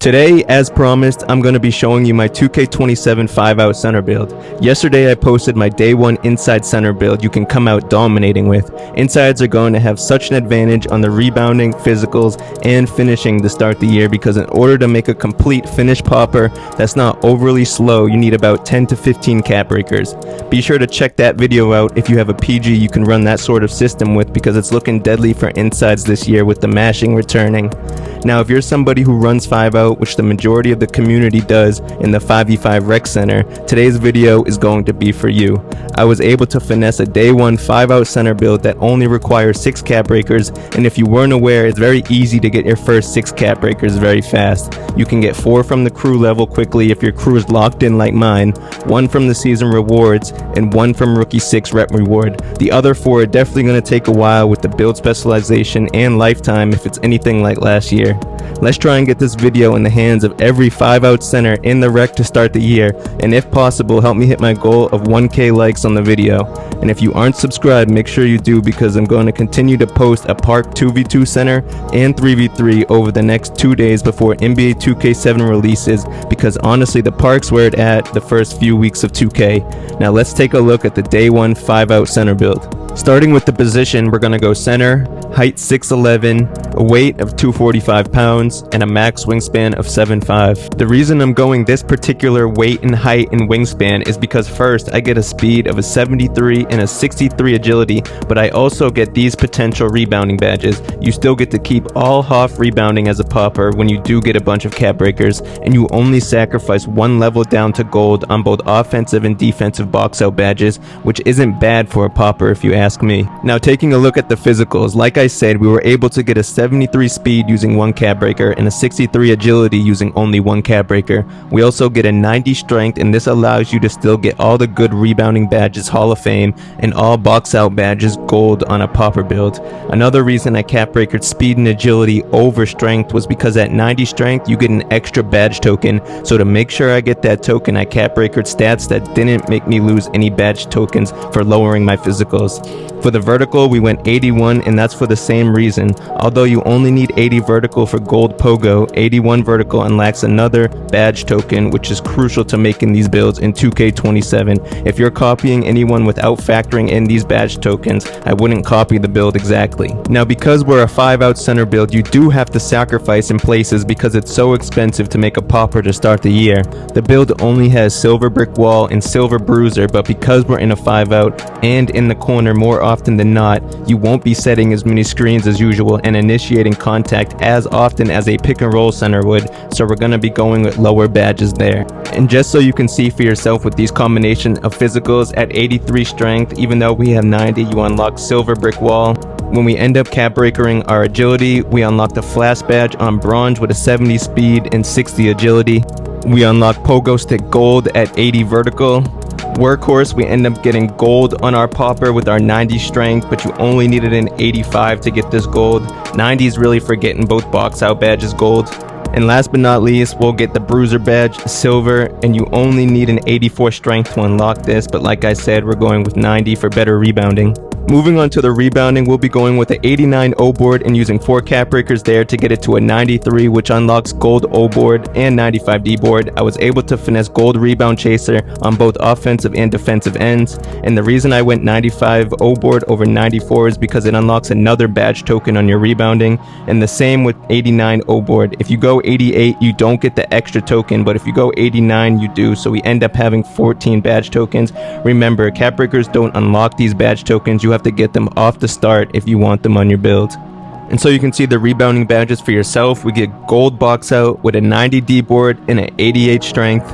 Today, as promised, I'm going to be showing you my 2K27 5-out center build. Yesterday I posted my day 1 inside center build you can come out dominating with. Insides are going to have such an advantage on the rebounding, physicals, and finishing to start the year because in order to make a complete finish popper that's not overly slow, you need about 10 to 15 cap breakers. Be sure to check that video out if you have a PG you can run that sort of system with because it's looking deadly for insides this year with the mashing returning. Now if you're somebody who runs 5-out, which the majority of the community does in the 5v5 rec center, today's video is going to be for you. I was able to finesse a day 1 5-out center build that only requires 6 cap breakers, and if you weren't aware, it's very easy to get your first 6 cap breakers very fast. You can get 4 from the crew level quickly if your crew is locked in like mine, 1 from the season rewards, and 1 from rookie 6 rep reward. The other 4 are definitely going to take a while with the build specialization and lifetime if it's anything like last year. Let's try and get this video in the hands of every 5-out center in the rec to start the year, and if possible help me hit my goal of 1K likes on the video. And if you aren't subscribed, make sure you do because I'm going to continue to post a Park 2v2 center and 3v3 over the next 2 days before NBA 2K7 releases, because honestly the Park's where it's at the first few weeks of 2K. Now let's take a look at the day 1 5-out center build. Starting with the position, we're going to go center, height 6'11", a weight of 245 pounds, and a max wingspan of 7'5". The reason I'm going this particular weight and height and wingspan is because first, I get a speed of a 73 and a 63 agility, but I also get these potential rebounding badges. You still get to keep all Hoffve rebounding as a popper when you do get a bunch of cap breakers, and you only sacrifice 1 level down to gold on both offensive and defensive box out badges, which isn't bad for a popper if you ask me. Now taking a look at the physicals, like I said, we were able to get a 73 speed using 1 cap breaker and a 63 agility using only 1 cap breaker. We also get a 90 strength, and this allows you to still get all the good rebounding badges Hall of Fame and all box out badges gold on a popper build. Another reason I cap breakered speed and agility over strength was because at 90 strength you get an extra badge token, so to make sure I get that token I cap breakered stats that didn't make me lose any badge tokens for lowering my physicals. For the vertical we went 81, and that's for the same reason. Although you only need 80 vertical for gold pogo, 81 vertical unlocks another badge token, which is crucial to making these builds in 2K27. If you're copying anyone without factoring in these badge tokens, I wouldn't copy the build exactly. Now because we're a 5-out center build, you do have to sacrifice in places because it's so expensive to make a popper to start the year. The build only has silver brick wall and silver bruiser, but because we're in a 5-out and in the corner more often than not, you won't be setting as many screens as usual and initiating contact as often as a pick and roll center would, so we're going to be going with lower badges there. And just so you can see for yourself with these combination of physicals, at 83 strength, even though we have 90, you unlock silver brick wall. When we end up cap breakering our agility, we unlock the flash badge on bronze with a 70 speed and 60 agility. We unlock pogo stick gold at 80 vertical. Workhorse, we end up getting gold on our popper with our 90 strength, but you only needed an 85 to get this gold. 90 is really for getting both box out badges gold. And last but not least, we'll get the bruiser badge silver, and you only need an 84 strength to unlock this, but like I said, we're going with 90 for better rebounding. Moving on to the rebounding, we'll be going with the 89 O board and using 4 cap breakers there to get it to a 93, which unlocks gold O board and 95 D board. I was able to finesse gold rebound chaser on both offensive and defensive ends, and the reason I went 95 O board over 94 is because it unlocks another badge token on your rebounding, and the same with 89 O board. If you go 88, you don't get the extra token, but if you go 89, you do, so we end up having 14 badge tokens. Remember, cap breakers don't unlock these badge tokens. You have to get them off the start if you want them on your build. And so you can see the rebounding badges for yourself. We get gold box out with a 90 D board and an 88 strength.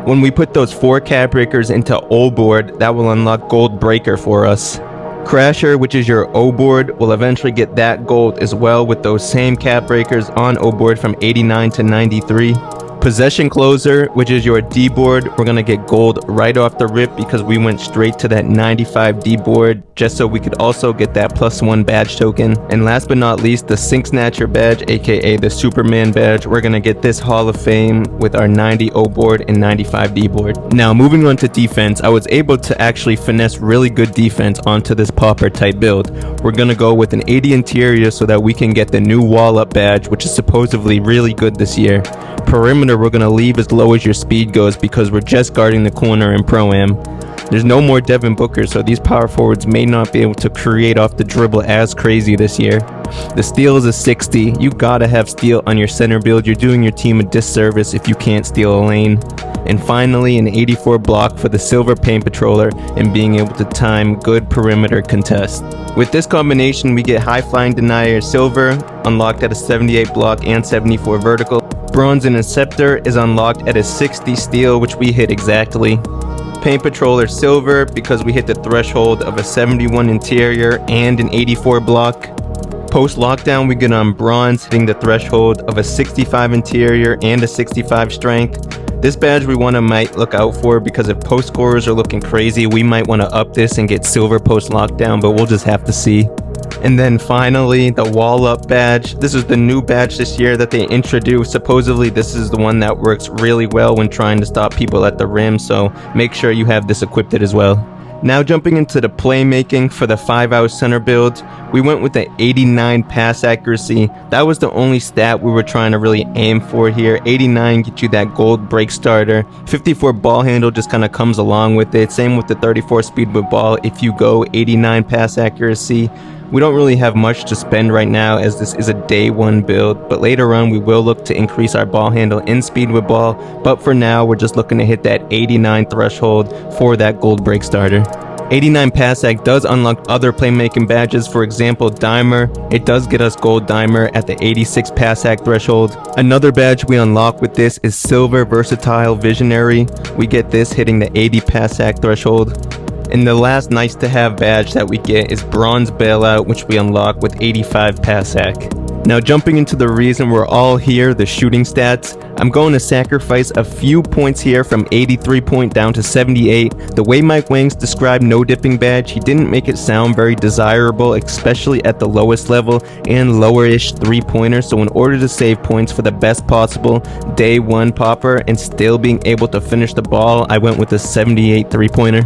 When we put those 4 cap breakers into O board, that will unlock gold breaker for us. Crasher, which is your O board, will eventually get that gold as well with those same cap breakers on O board from 89 to 93. Possession Closer, which is your D board, we're going to get gold right off the rip because we went straight to that 95 D board just so we could also get that +1 badge token. And last but not least, the Sink Snatcher badge, aka the Superman badge, we're going to get this Hall of Fame with our 90 O board and 95 D board. Now moving on to defense, I was able to actually finesse really good defense onto this popper type build. We're going to go with an 80 interior so that we can get the new wall up badge, which is supposedly really good this year. perimeter we're going to leave as low as your speed goes because we're just guarding the corner in Pro-Am. There's no more Devin Booker, so these power forwards may not be able to create off the dribble as crazy this year. The steal is a 60. You gotta have steal on your center build. You're doing your team a disservice if you can't steal a lane. And finally, an 84 block for the silver paint patroller and being able to time good perimeter contest. With this combination, we get high flying denier silver, unlocked at a 78 block and 74 vertical. Bronze and Inceptor is unlocked at a 60 steal, which we hit exactly. Paint patroller silver because we hit the threshold of a 71 interior and an 84 block. Post lockdown we get on bronze, hitting the threshold of a 65 interior and a 65 strength. This badge we might look out for because if post scorers are looking crazy, we might want to up this and get silver post lockdown, but we'll just have to see. And then finally, the wall up badge. This is the new badge this year that they introduced. Supposedly this is the one that works really well when trying to stop people at the rim, so make sure you have this equipped as well. Now jumping into the playmaking for the 5-out center build, we went with the 89 pass accuracy. That was the only stat we were trying to really aim for here. 89 get you that gold break starter. 54 ball handle just kind of comes along with it. Same with the 34 speed with ball if you go 89 pass accuracy. We don't really have much to spend right now as this is a day one build, but later on we will look to increase our ball handle and speed with ball, but for now we're just looking to hit that 89 threshold for that gold break starter. 89 pass act does unlock other playmaking badges, for example Dimer. It does get us gold Dimer at the 86 pass act threshold. Another badge we unlock with this is silver versatile visionary. We get this hitting the 80 pass act threshold. And the last nice to have badge that we get is bronze bailout, which we unlock with 85 pass act. Now jumping into the reason we're all here, the shooting stats, I'm going to sacrifice a few points here from 83 point down to 78. The way Mike Wang's described no dipping badge, he didn't make it sound very desirable, especially at the lowest level and lower-ish 3-pointer. So in order to save points for the best possible day one popper and still being able to finish the ball, I went with a 78 3-pointer.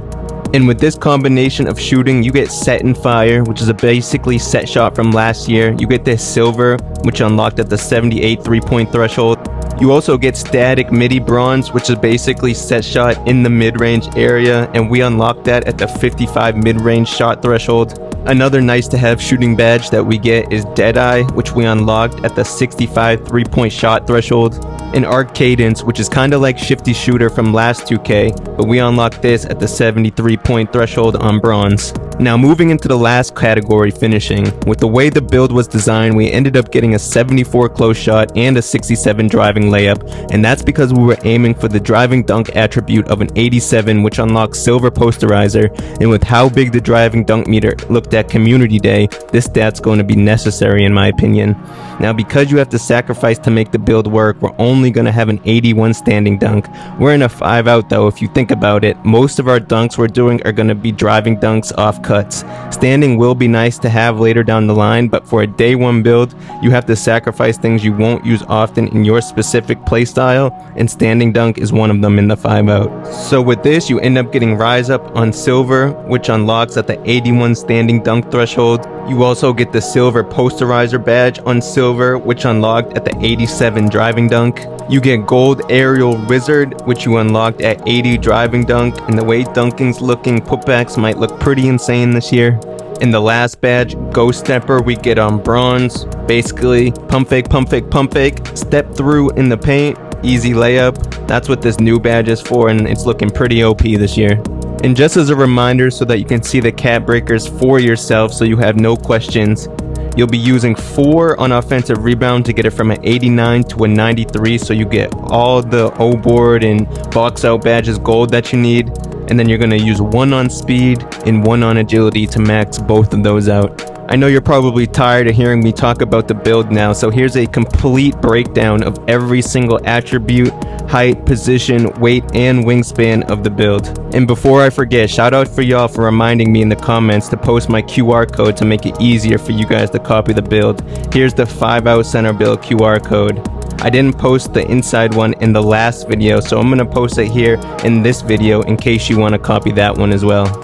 And with this combination of shooting, you get set and fire, which is a basically set shot from last year. You get this silver, which unlocked at the 78 3-point threshold. You also get static midi bronze, which is basically set shot in the mid-range area, and we unlocked that at the 55 mid-range shot threshold. Another nice to have shooting badge that we get is Deadeye, which we unlocked at the 65 3-point shot threshold. And Arc Cadence, which is kind of like Shifty Shooter from last 2K, but we unlocked this at the 73-point threshold on bronze. Now moving into the last category, finishing. With the way the build was designed, we ended up getting a 74 close shot and a 67 driving layup, and that's because we were aiming for the driving dunk attribute of an 87, which unlocks silver posterizer, and with how big the driving dunk meter looked at community day, this stat's going to be necessary in my opinion. Now because you have to sacrifice to make the build work, we're only going to have an 81 standing dunk. We're in a 5-out though if you think about it. Most of our dunks we're doing are going to be driving dunks off cuts. Standing will be nice to have later down the line, but for a day one build, you have to sacrifice things you won't use often in your specific playstyle, and standing dunk is one of them in the 5-out. So with this, you end up getting rise up on silver, which unlocks at the 81 standing dunk threshold. You also get the silver posterizer badge on silver, which unlocked at the 87 driving dunk. You get gold aerial wizard, which you unlocked at 80 driving dunk, and the way dunking's looking, putbacks might look pretty insane this year. In the last badge, Ghost Stepper, we get on bronze. Basically, pump fake, pump fake, pump fake, step through in the paint, easy layup. That's what this new badge is for, and it's looking pretty OP this year. And just as a reminder so that you can see the cap breakers for yourself so you have no questions, you'll be using 4 on offensive rebound to get it from an 89 to a 93, so you get all the O-board and box out badges gold that you need. And then you're going to use 1 on speed and 1 on agility to max both of those out. I know you're probably tired of hearing me talk about the build now, so here's a complete breakdown of every single attribute, height, position, weight, and wingspan of the build. And before I forget, shout out for y'all for reminding me in the comments to post my QR code to make it easier for you guys to copy the build. Here's the 5-out center build QR code. I didn't post the inside one in the last video, so I'm going to post it here in this video in case you want to copy that one as well.